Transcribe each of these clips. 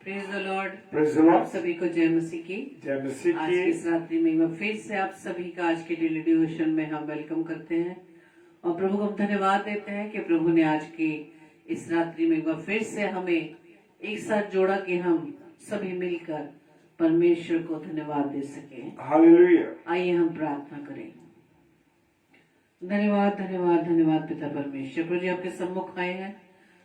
Praise the Lord. Praise the Lord. आप सभी को जय मसीह की। जय मसीह आज की। की इस रात्रि में मैं फिर से आप सभी का आज के डेली डिवोशन में हम वेलकम करते हैं और प्रभु को हम धन्यवाद देते हैं कि प्रभु ने आज की इस रात्रि में फिर से हमें एक साथ जोड़ा कि हम सभी मिलकर परमेश्वर को धन्यवाद दे सके। हालेलुया। आइए हम प्रार्थना करें। धन्यवाद धन्यवाद धन्यवाद पिता परमेश्वर, प्रभु जी आपके सम्मुख आए हैं।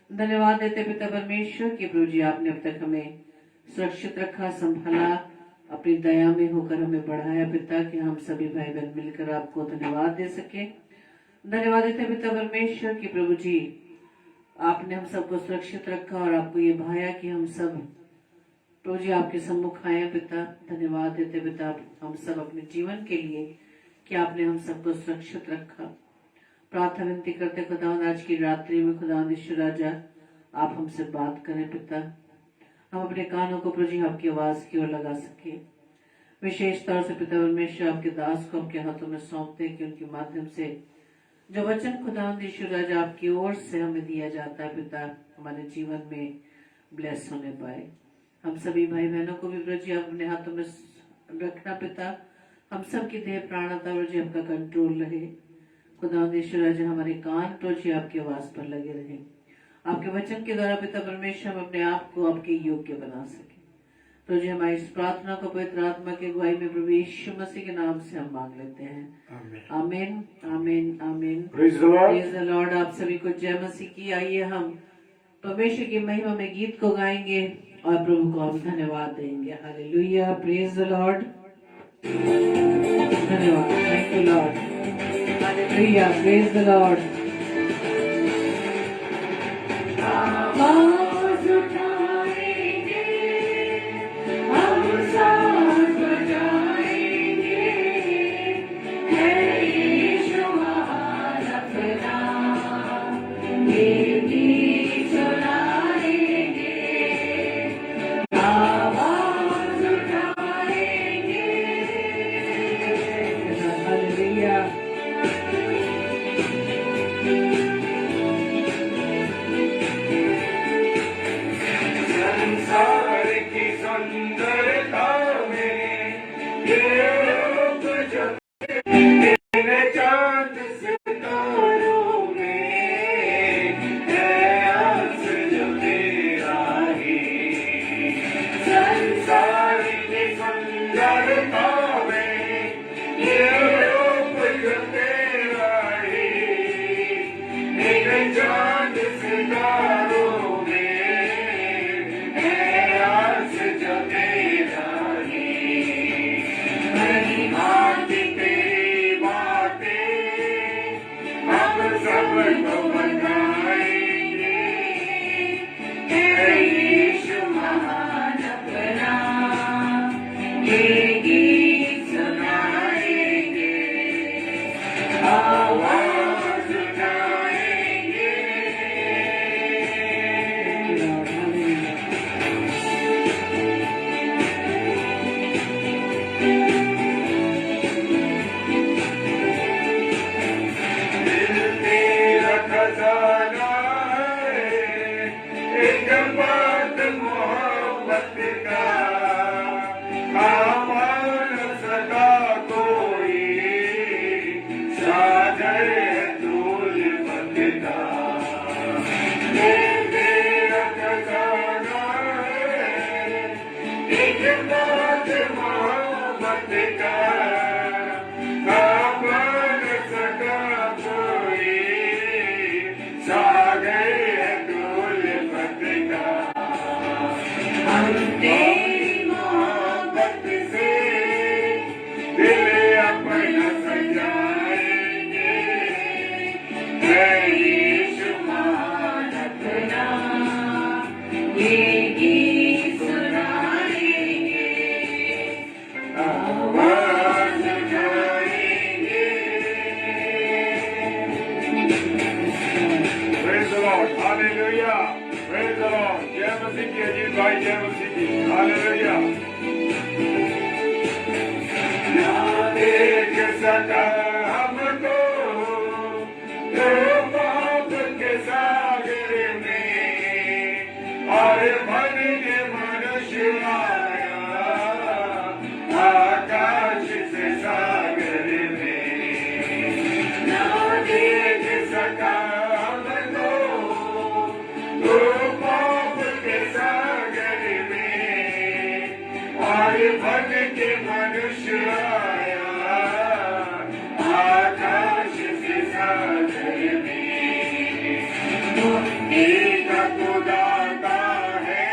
धन्यवाद देते पिता परमेश्वर कि प्रभु जी आपने अब तक हमें सुरक्षित रखा, संभाला, अपनी दया में होकर हमें बढ़ाया पिता कि हम सभी भाई बहन मिलकर आपको धन्यवाद दे सके। धन्यवाद देते पिता परमेश्वर कि प्रभु जी आपने हम सबको सुरक्षित रखा और आपको ये भाया कि हम सब प्रभु जी आपके सम्मुख आए पिता। धन्यवाद देते पिता हम सब अपने जीवन के लिए कि आपने हम सबको सुरक्षित रखा। प्रार्थना विनती करते खुदावंद आज की रात्रि में खुदावंद ईश्वर राजा आप हमसे बात करें पिता। हम अपने कानों को प्रभु जी आपकी आवाज की ओर लगा सके। विशेष तौर से पिता परमेश्वर आपके दास को आपके हाथों में सौंपते हैं कि उनके माध्यम से जो वचन खुदावंद ईश्वर राजा आपकी ओर से हमें दिया जाता है पिता हमारे जीवन में ब्लेस होने पाए। हम सभी भाई बहनों को भी प्रभु जी आप अपने हाथों में रखना पिता। हम सब की देह प्राणता प्रभु जी आपका कंट्रोल रहे। खुदावंद ईश्वर राजा हमारे कान प्रभु जी आपकी आवाज पर लगे रहे। आपके वचन के द्वारा पिता परमेश्वर हम अपने आप को आपके योग्य बना सके। प्रभु जी हमारी इस प्रार्थना को पवित्र आत्मा की अगुवाई में प्रभु यीशु मसीह के नाम से हम मांग लेते हैं। आमीन आमीन आमीन। Praise the Lord. आप सभी को जय मसीह की। आइए हम परमेश्वर की महिमा में गीत को गाएंगे और प्रभु को हम धन्यवाद देंगे। हालेलुया। Praise the lord. धन्यवाद। Thank you lord. Hallelujah. Praise the lord. आवाज उठाएंगे हम साथ बजाएंगे, है यीशु महान अपना, ये गीत सुनाएंगे। आवाज उठाएंगे। हालेलुया। संसार की सुंदरता में ये रूप जो तेरे चांद सितारों में है आस जो तेरा ही। संसार की सुंदरता में ये रूप जो तेरा ही, एक चांद सितारों हमको पाप के सागर में और मन के मन बन के मनुष्य आया, आकाश से सागर में। एक खुदाता है,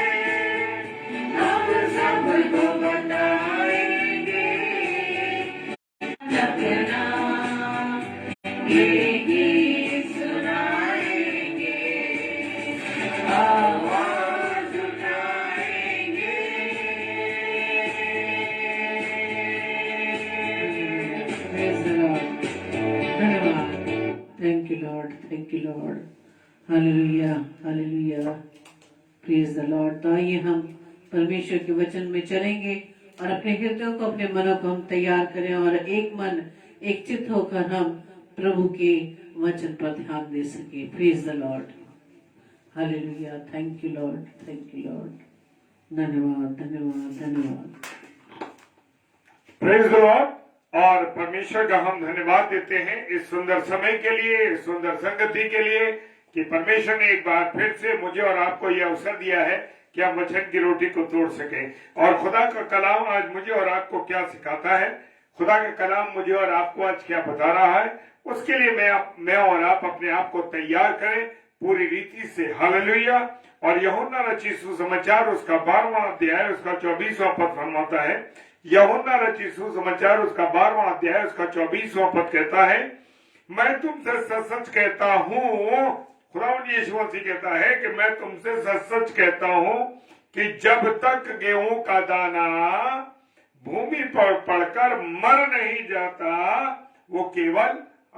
हम सबको बताएंगे, अपना ये गीत सुनाएंगे, आवाज उठाएंगे। Praise the Lord. धन्यवाद. Thank you Lord. Thank you Lord. Hallelujah. Hallelujah. Praise the Lord. तो आइए हम परमेश्वर के वचन में चलेंगे और अपने हृदयों को, अपने मनों को हम तैयार करें और एक मन एक चित्त होकर हम प्रभु के वचन पर ध्यान दे सके. Praise the Lord. Hallelujah. Thank you Lord. Thank you Lord. धन्यवाद, धन्यवाद, धन्यवाद. Praise the Lord. और परमेश्वर का हम धन्यवाद देते हैं इस सुंदर समय के लिए, इस सुंदर संगति के लिए कि परमेश्वर ने एक बार फिर से मुझे और आपको यह अवसर दिया है कि हम वचन की रोटी को तोड़ सके. और खुदा का कलाम आज मुझे और आपको क्या सिखाता है, खुदा का कलाम मुझे और आपको आज क्या बता रहा है, उसके लिए मैं और आप अपने आप को तैयार करें पूरी रीति से. हालेलुया. और यूहन्ना रचित सुसमाचार उसका 12वां अध्याय उसका 24वां पद फरमाता है. यूहन्ना रचित सुसमाचार उसका 12वां अध्याय उसका 24वां पद कहता है, मैं तुमसे सच सच कहता हूँ, खुदावंद यीशु मसीह कहता है कि मैं तुमसे सच सच कहता हूँ कि जब तक गेहूं का दाना भूमि पर पड़कर मर नहीं जाता वो केवल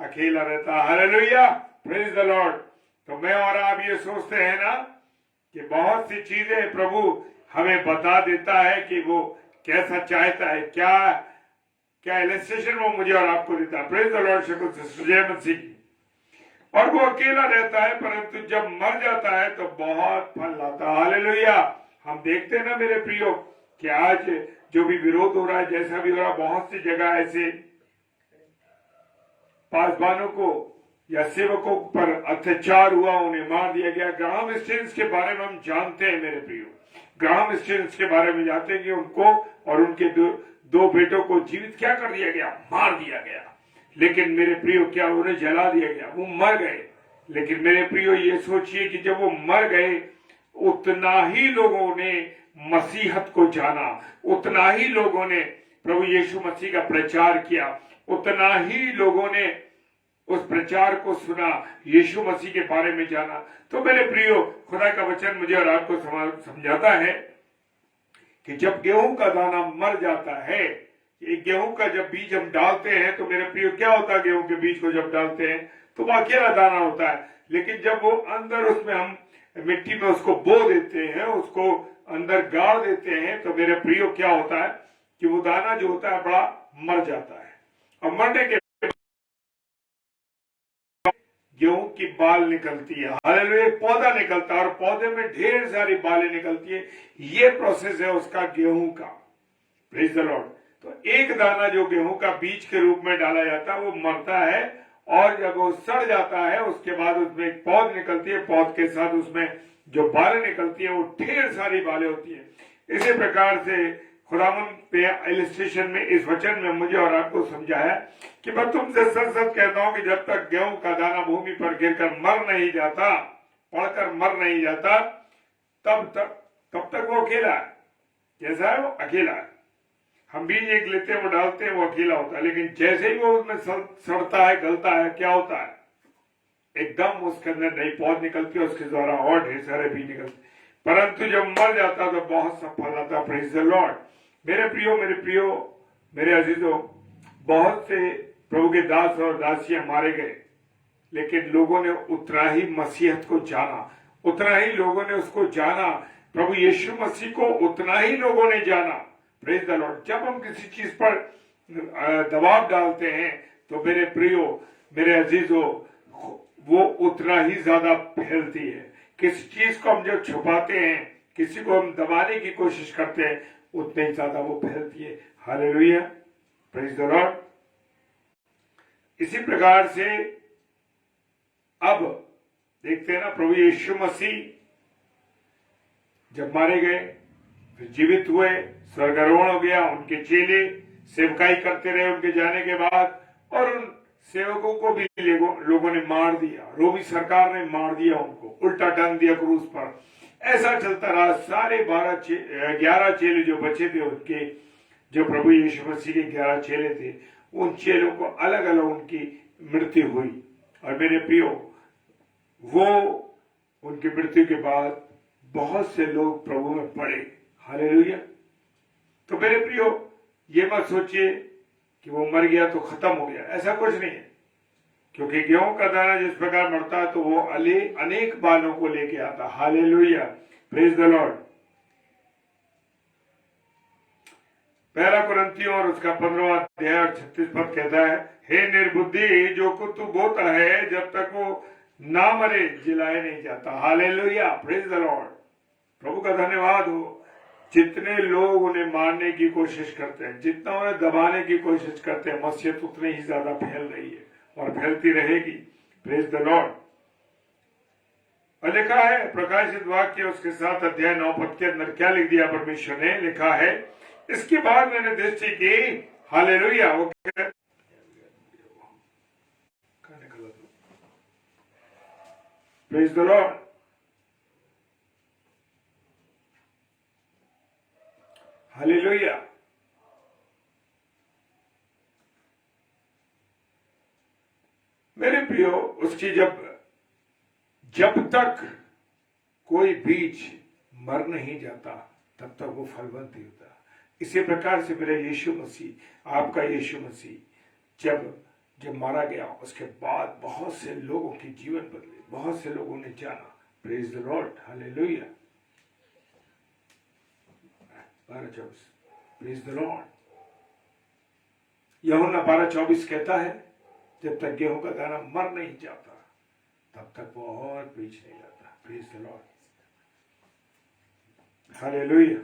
अकेला रहता. हालेलुया. Praise the Lord. तो मैं और आप ये सोचते हैं ना कि बहुत सी चीजें प्रभु हमें बता देता है कि वो कैसा चाहता है, क्या क्या इलस्ट्रेशन वो मुझे और आपको देता है. Praise the Lord. शकुन जय मसीह की. और वो अकेला रहता है परंतु जब मर जाता है तो बहुत फल लाता है. हालेलुया. हम देखते हैं ना मेरे प्रियो कि आज जो भी विरोध हो रहा है, जैसा भी हो रहा है, बहुत सी जगह ऐसे पासबानों को या सेवकों पर अत्याचार हुआ, उन्हें मार दिया गया. ग्राहम स्टीन्स के बारे में हम जानते हैं मेरे प्रियो, ग्राहम स्टीन्स के बारे में जानते हैं कि उनको और उनके दो बेटों को जीवित क्या कर दिया गया, मार दिया गया. लेकिन मेरे प्रियो क्या उन्हें जला दिया गया, वो मर गए. लेकिन मेरे प्रियो ये सोचिए कि जब वो मर गए उतना ही लोगों ने मसीहत को जाना, उतना ही लोगों ने प्रभु यीशु मसीह का प्रचार किया, उतना ही लोगों ने उस प्रचार को सुना, यीशु मसीह के बारे में जाना. तो मेरे प्रियो खुदा का वचन मुझे और आपको समझाता है कि जब गेहूं का दाना मर जाता है, एक गेहूं का जब बीज हम डालते हैं तो मेरे प्रियो क्या होता है, गेहूं के बीज को जब डालते हैं तो वो अकेला दाना होता है. लेकिन जब वो अंदर उसमें हम मिट्टी में उसको बो देते हैं, उसको अंदर गाड़ देते हैं, तो मेरे प्रियो क्या होता है कि वो दाना जो होता है बड़ा मर जाता है. और मरने के गेहूं की बाल निकलती है. हालेलुया. एक पौधा निकलता है और पौधे में ढेर सारी बालें निकलती है. ये प्रोसेस है उसका गेहूं का. Praise the Lord. तो एक दाना जो गेहूं का बीज के रूप में डाला जाता है वो मरता है और जब वो सड़ जाता है उसके बाद उसमें एक पौध निकलती है, पौध के साथ उसमें जो बालें निकलती है वो ढेर सारी बालें होती है. इसी प्रकार से खुदावंद ने इलस्ट्रेशन में इस वचन में मुझे और आपको समझाया कि मैं तुमसे सच सच कहता हूं कि जब तक गेहूं का दाना भूमि पर गिरकर मर नहीं जाता, पड़कर मर नहीं जाता, तब तक वो अकेला है. कैसा है वो? अकेला है. हम बीज एक लेते हैं, वो डालते हैं, वो अकेला होता है. लेकिन जैसे ही वो उसमें सड़ता है, गलता है, क्या होता है, एकदम उसके अंदर नई पौध निकलती है, उसके द्वारा और ढेर सारे बीज निकलते. परंतु जब मर जाता तो बहुत सा फल आता. Praise the Lord. मेरे प्रियो मेरे अजीजों, बहुत से प्रभु के दास और दासियां मारे गए, लेकिन लोगों ने उतना ही मसीहत को जाना, उतना ही लोगों ने उसको जाना, प्रभु यीशु मसीह को उतना ही लोगों ने जाना. Praise the Lord. जब हम किसी चीज पर दबाव डालते हैं तो मेरे प्रियो मेरे अजीजों वो उतना ही ज्यादा फैलती है. किसी चीज को हम जब छुपाते हैं, किसी को हम दबाने की कोशिश करते हैं, उतने ही ज्यादा वो फैलती है. हालेलुया. Praise the Lord. इसी प्रकार से अब देखते हैं ना, प्रभु यीशु मसीह जब मारे गए फिर जीवित हुए, स्वर्गारोहण हो गया। उनके चेले सेवकाई करते रहे उनके जाने के बाद, और उन सेवकों को भी लोगों ने मार दिया, रोमी सरकार ने मार दिया, उनको उल्टा टांग दिया क्रूस पर। ऐसा चलता रहा। सारे 11 चेले जो बचे थे उनके, जो प्रभु यीशु मसीह के 11 चेले थे, उन चेलों को अलग अलग उनकी मृत्यु हुई। और मेरे प्रियो, वो उनकी मृत्यु के बाद बहुत से लोग प्रभु में पड़े। हालेलुया। तो मेरे प्रियो, ये मत सोचिए कि वो मर गया तो खत्म हो गया, ऐसा कुछ नहीं है। क्योंकि गेहूं का दाना जिस प्रकार मरता है तो वो अनेक बालों को लेके आता। Hallelujah, praise the Lord. पहला कुरिन्थियों और उसका 15वां अध्याय और 36 पद कहता है, हे निर्बुद्धि, जो कुछ तू बोता है जब तक वो ना मरे जिलाए नहीं जाता। Hallelujah, praise the lord. प्रभु का धन्यवाद हो। जितने लोग उन्हें मारने की कोशिश करते हैं, जितना उन्हें दबाने की कोशिश करते हैं, मसीहत उतनी ही ज्यादा फैल रही है और फैलती रहेगी। Praise the Lord. और लिखा है प्रकाशित वाक्य उसके 7 अध्याय 9 पद के अंदर क्या लिख दिया परमेश्वर ने, लिखा है, इसके बाद मैंने दृष्टि की, हालेलुया, वो प्रेज द लॉर्ड। हालेलुया। मेरे प्रियो, उसकी जब तक कोई बीज मर नहीं जाता तब तक वो फलवंत नहीं होता। इसी प्रकार से मेरा यीशु मसीह, आपका यीशु मसीह जब मारा गया, उसके बाद बहुत से लोगों के जीवन बदले, बहुत से लोगों ने जाना। Praise the Lord, hallelujah. 12:24, praise the Lord. यूहन्ना 12:24 कहता है, जब तक गेहूं का दाना मर नहीं जाता तब तक वो और बीज नहीं जाता। Praise the Lord, hallelujah.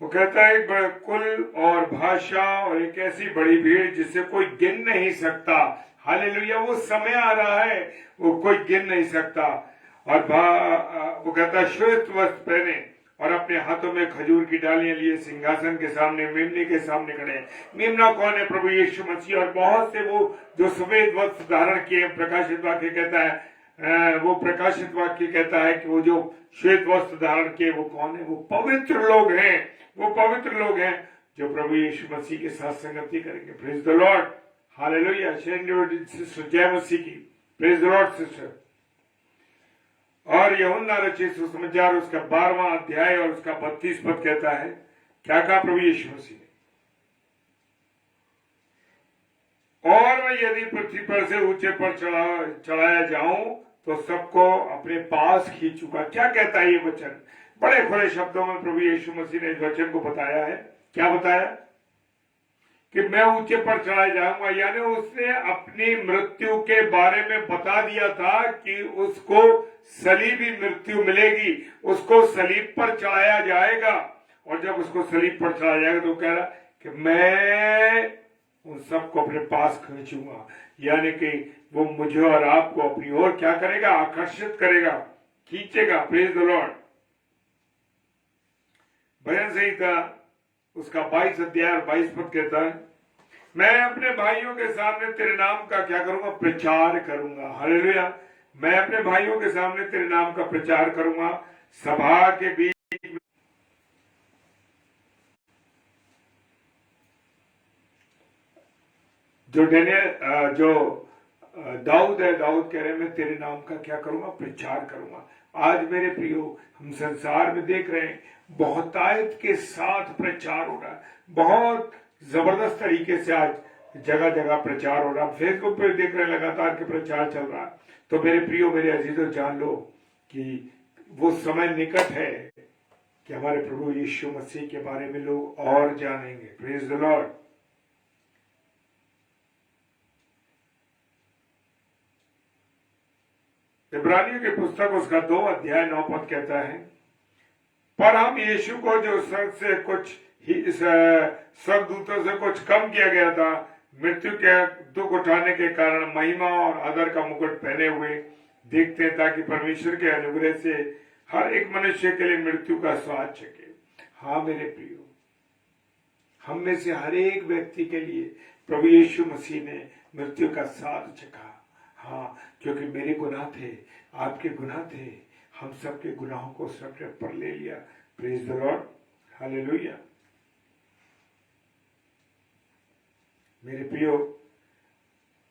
वो कहता है, एक बड़ा कुल और भाषा और एक ऐसी बड़ी भीड़ जिसे कोई गिन नहीं सकता। हालेलुया। वो समय आ रहा है, वो कोई गिन नहीं सकता। और वो कहता है, श्वेत वस्त्र पहने और अपने हाथों में खजूर की डालियां लिए सिंहासन के सामने, मेमने के सामने खड़े हैं। मेमना कौन है? प्रभु यीशु मसीह। और बहुत से वो जो सफेद वस्त्र धारण किए, प्रकाशित वाक्य कहता है, वो प्रकाशित वाक्य कहता है कि वो जो श्वेत वस्त्र धारण किए वो कौन है? वो पवित्र लोग हैं। वो पवित्र लोग हैं जो प्रभु यीशु मसीह के साथ संगति करेंगे। Praise the Lord, hallelujah. Sister जय मसीह की। Praise the Lord sister. और यूहन्ना रचित सुसमाचार उसका 12वां अध्याय और उसका 32 पद कहता है, क्या कहा प्रभु यीशु मसीह ने? और मैं यदि पृथ्वी पर से ऊंचे पर चढ़ाया जाऊं तो सबको अपने पास खींचूंगा। क्या कहता है ये वचन? बड़े खुले शब्दों में प्रभु यीशु मसीह ने इस वचन को बताया है। क्या बताया? कि मैं ऊंचे पर चढ़ाया जाऊंगा। यानी उसने अपनी मृत्यु के बारे में बता दिया था कि उसको सलीबी मृत्यु मिलेगी, उसको सलीब पर चढ़ाया जाएगा। और जब उसको सलीब पर चढ़ाया जाएगा तो कह रहा कि मैं उन सबको अपने पास खींचूंगा। यानी कि वो मुझे और आपको अपनी ओर क्या करेगा? आकर्षित करेगा, खींचेगा। Praise the lord. भजन संहिता उसका 22 अध्याय और 22 पद कहता है, मैं अपने भाइयों के सामने तेरे नाम का क्या करूंगा? प्रचार करूंगा। हालेलुया। मैं अपने भाइयों के सामने तेरे नाम का प्रचार करूंगा। सभा के बीच जो दाऊद है, दाऊद कह रहे हैं, मैं तेरे नाम का क्या करूंगा? प्रचार करूंगा। आज मेरे प्रियो, हम संसार में देख रहे हैं बहुतायत के साथ प्रचार हो रहा है। बहुत जबरदस्त तरीके से आज जगह जगह प्रचार हो रहा है। फेसबुक पे देख रहे हैं लगातार के प्रचार चल रहा है। तो मेरे प्रियो, मेरे अजीजों, जान लो कि वो समय निकट है कि हमारे प्रभु यीशु मसीह के बारे में लोग और जानेंगे। Praise the lord. इब्रानियों की पुस्तक उसका 2 अध्याय 9 पद कहता है, पर हम यीशु को जो स्वर्गदूतों से कुछ कम किया गया था, मृत्यु के दुख उठाने के कारण महिमा और आदर का मुकुट पहने हुए देखते हैं, ताकि परमेश्वर के अनुग्रह से हर एक मनुष्य के लिए मृत्यु का स्वाद चखे। हाँ मेरे प्रियो, हम में से हर एक व्यक्ति के लिए प्रभु यीशु मसीह ने मृत्यु का स्वाद चखा। हाँ, क्योंकि मेरे गुनाह थे, आपके गुनाह थे, हम सबके गुनाहों को सबने पर ले लिया। Praise the Lord, hallelujah. मेरे प्रियो,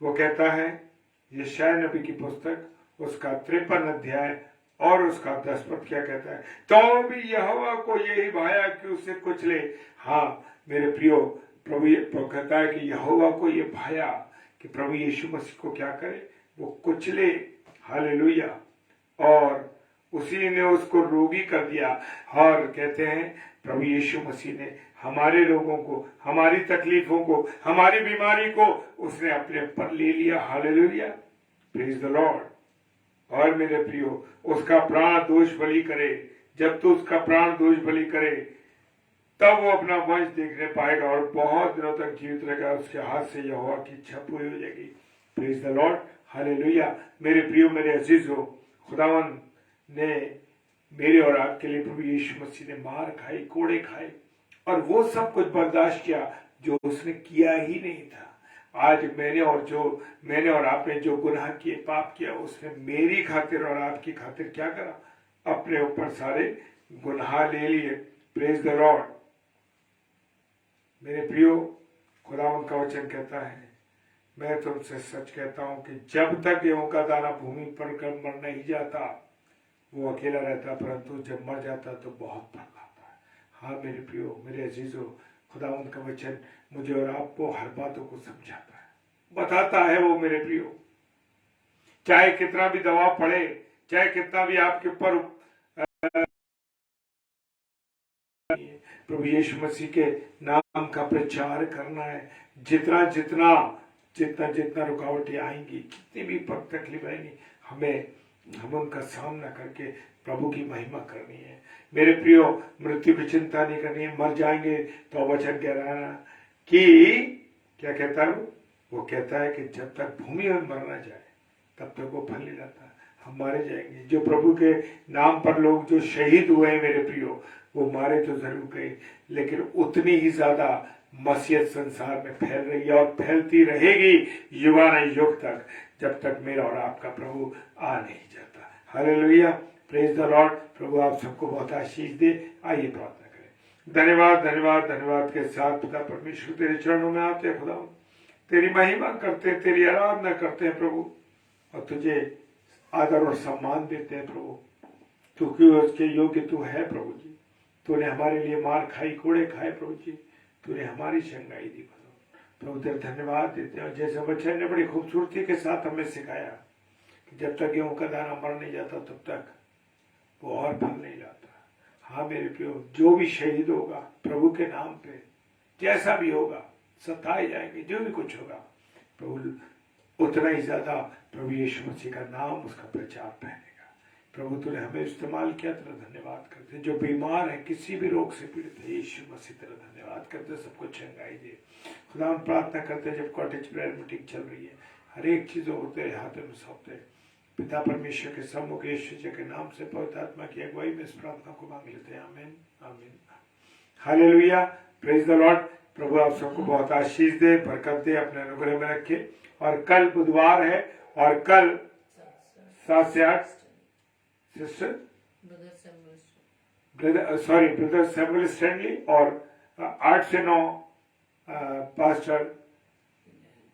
वो कहता है, यशायाह नबी की पुस्तक उसका 53 अध्याय और उसका 10 पद क्या कहता है? तो भी यहोवा को यही भाया कि उसे कुचले। हाँ मेरे प्रियो, प्रभु कहता है कि यहोवा को ये भाया कि प्रभु यीशु मसीह को क्या करे, वो कुचले। हालेलुया। और उसी ने उसको रोगी कर दिया। और कहते हैं प्रभु यीशु मसीह ने हमारे रोगों को, हमारी तकलीफों को, हमारी बीमारी को उसने अपने पर ले लिया। Hallelujah, praise the Lord. और मेरे प्रियो, उसका प्राण दोष बलि करे। जब तो उसका प्राण दोष बलि करे तब वो अपना वंश देखने पाएगा और बहुत दिनों तक जीवित रहेगा। उसके हाथ से यहोवा की इच्छा पूरी हो जाएगी। Praise the Lord, hallelujah. मेरे प्रियो, मेरे अजीजों, खुदावन ने मेरे और आपके लिए प्रभु यीशु मसीह ने मार खाई, कोड़े खाए और वो सब कुछ बर्दाश्त किया जो उसने किया ही नहीं था। आज मैंने और आपने जो गुनाह किए, पाप किया, उसने मेरी खातिर और आपकी खातिर क्या करा? अपने ऊपर सारे गुनाह ले लिए। Praise the Lord. मेरे प्रियो, खुदावंद का वचन कहता है, मैं तुमसे सच कहता हूं कि जब तक गेहूं का दाना भूमि पर मर नहीं जाता वो अकेला रहता, परंतु जब मर जाता तो बहुत फल लाता है। हाँ मेरे प्रियो, मेरे अजीजों, खुदावंद का वचन मुझे और आपको हर बातों को समझाता है, बताता है। वो मेरे प्रियो, चाहे कितना भी दबाव पड़े, चाहे कितना भी आपके ऊपर प्रभु यीशु मसीह के नाम का प्रचार करना है, जितना रुकावटें आएंगी, कितनी भी तकलीफ आएंगी, हम उनका सामना करके प्रभु की महिमा करनी है। मेरे प्रियो, मृत्यु की चिंता नहीं करनी है। मर जाएंगे तो वचन कह रहा है कि क्या कहता है वो कहता है कि जब तक भूमि में मर ना जाए तब तक वो फल नहीं लाता। हम मारे जाएंगे। जो प्रभु के नाम पर लोग जो शहीद हुए हैं मेरे प्रियो, वो मारे तो जरूर गए, लेकिन उतनी ही ज्यादा मसीहत संसार में फैल रही है और फैलती रहेगी युगानुयुग तक, जब तक मेरा और आपका प्रभु आ नहीं जाता। Hallelujah, praise the lord. प्रभु आप सबको बहुत आशीष दे। आइए प्रार्थना करें। धन्यवाद धन्यवाद धन्यवाद के साथ पिता परमेश्वर तेरे चरणों में आते हैं, खुदा तेरी महिमा करते, तेरी आराधना करते हैं प्रभु, और तुझे आदर और सम्मान देते हैं प्रभु। तू क्यों उसके योग्य तू है प्रभु जी। तूने हमारे लिए मार खाई, कोड़े खाए प्रभु जी, तूने हमारी शंगाई दी प्रभु। तेरे धन्यवाद देते हैं। और जैसे बच्चे ने बड़ी खूबसूरती के साथ हमें सिखाया कि जब तक गेहूं का दाना मर नहीं जाता तब तक वो और फल नहीं लाता। हाँ मेरे प्रियो, जो भी शहीद होगा प्रभु के नाम पे, जैसा भी होगा, सताए जाएंगे, जो भी कुछ होगा, प्रभु उतना ही ज्यादा प्रभु यीशु मसीह का नाम, उसका प्रचार फैलेगा। प्रभु तूने हमें इस्तेमाल किया, तेरा धन्यवाद करते। जो बीमार है, किसी भी रोग से पीड़ित है, यीशु मसीह तेरा धन्यवाद करते, सबको चंगाई दे। खुदा हम प्रार्थना करते, जब कॉटेज प्रेयर मीटिंग चल रही है, हर एक चीजों को तेरे हाथों में सौंपते। पिता परमेश्वर के सम्मुख यीशु जी के नाम से पवित्र आत्मा की अगुवाई में इस प्रार्थना को मांग लेते हैं। आमीन आमीन। Hallelujah, praise the lord. प्रभु आप सबको बहुत आशीष दे, बरकत दे, अपने अनुग्रह में रखे। और कल बुधवार है और कल 7 से 8 सिस्टर ब्रदर सैमुअल स्टैनली और 8 से 9 पास्टर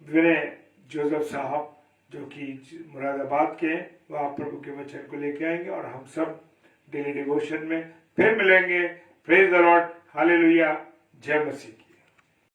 विनय जोसेफ साहब जो कि मुरादाबाद के, वो आप प्रभु के वचन को लेके आएंगे और हम सब डेली डिवोशन में फिर मिलेंगे। प्रेज द लॉर्ड, हालेलुया, जय मसीह।